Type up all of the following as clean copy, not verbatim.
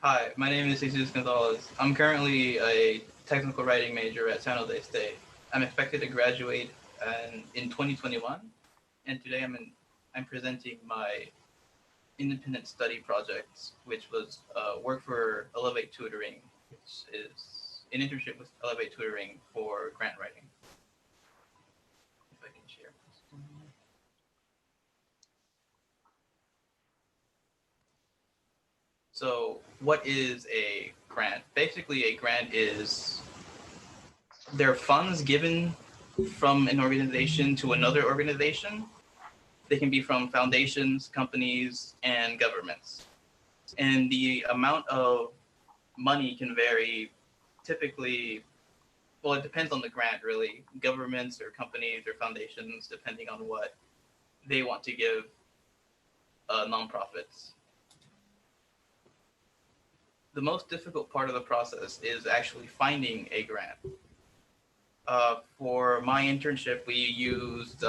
Hi, my name is Jesus Gonzalez. I'm currently a technical writing major at San Jose State. I'm expected to graduate in 2021, and today I'm presenting my independent study project, which was work for Elevate Tutoring, which is an internship with Elevate Tutoring for grant writing. If I can share. So, what is a grant? Basically, a grant is there are funds given from an organization to another organization. They can be from foundations, companies, and governments. And the amount of money can vary typically, well, it depends on the grant, really. Governments or companies or foundations, depending on what they want to give nonprofits. The most difficult part of the process is actually finding a grant. For my internship, we used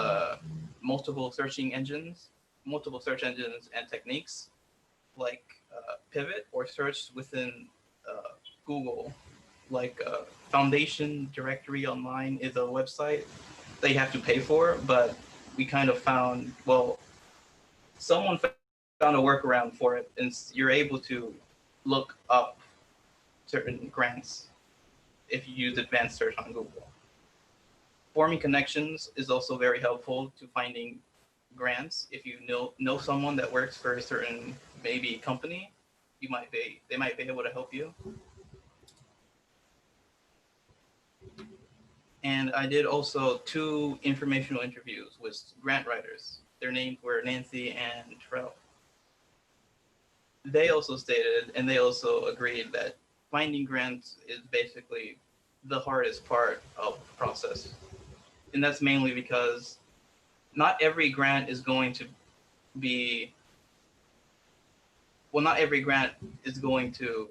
multiple search engines and techniques like pivot or search within Google. Like Foundation Directory Online is a website that you have to pay for, but we kind of found, well, someone found a workaround for it, and you're able to look up certain grants if you use advanced search on Google. Forming connections is also very helpful to finding grants. If you know someone that works for a certain maybe company, they might be able to help you. And I did also 2 informational interviews with grant writers. Their names were Nancy and Terrell. They also stated, and they also agreed, that finding grants is basically the hardest part of the process. And that's mainly because not every grant is going to be, well, not every grant is going to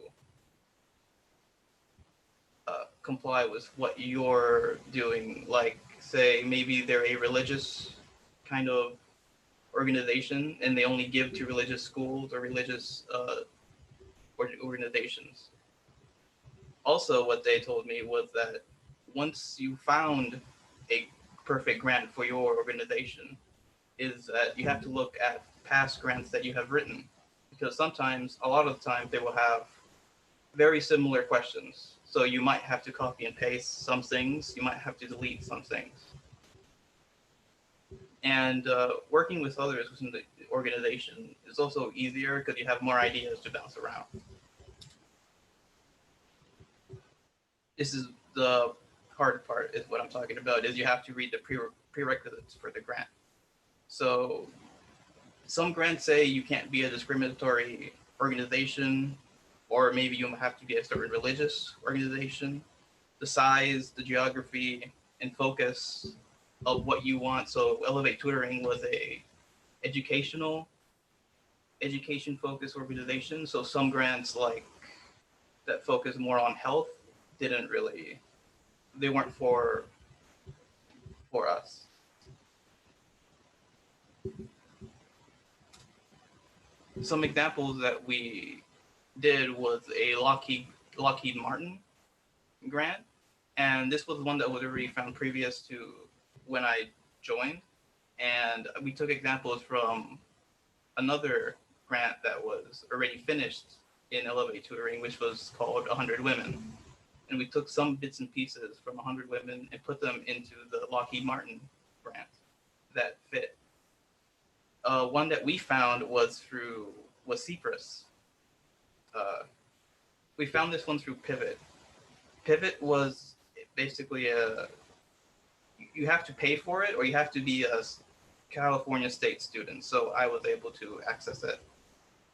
comply with what you're doing. Like, say, maybe they're a religious kind of organization and they only give to religious schools or religious organizations. Also, what they told me was that once you found a perfect grant for your organization, is that you have to look at past grants that you have written, because sometimes, a lot of the time, they will have very similar questions. So you might have to copy and paste some things, you might have to delete some things. And working with others within the organization is also easier because you have more ideas to bounce around. This is the hard part, is what I'm talking about, is you have to read the prerequisites for the grant. So some grants say you can't be a discriminatory organization, or maybe you have to be a certain religious organization. The size, the geography, and focus of what you want. So Elevate Tutoring was a education focused organization. So some grants like that focus more on health they weren't for us. Some examples that we did was a Lockheed Martin grant, and this was one that was already found previous to when I joined, and we took examples from another grant that was already finished in Elevate Tutoring, which was called 100 Women, and we took some bits and pieces from 100 Women and put them into the Lockheed Martin grant that fit. One that we found was Cypress. We found this one through Pivot. Pivot was basically you have to pay for it, or you have to be a California State student. So I was able to access it,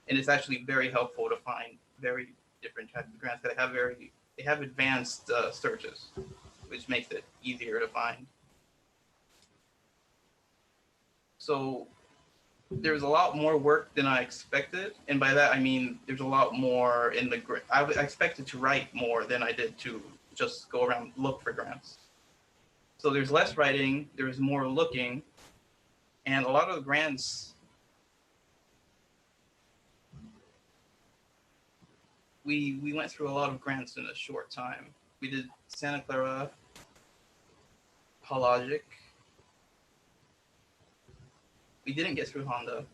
and it's actually very helpful to find very different types of grants that they have advanced searches, which makes it easier to find. So there's a lot more work than I expected, and by that I mean there's a lot more in the grant. I expected to write more than I did to just go around look for grants. So there's less writing, there's more looking, and a lot of the grants we went through a lot of grants in a short time. We did Santa Clara, Hologic. We didn't get through Honda,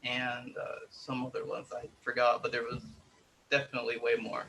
and some other ones I forgot, but there was definitely way more.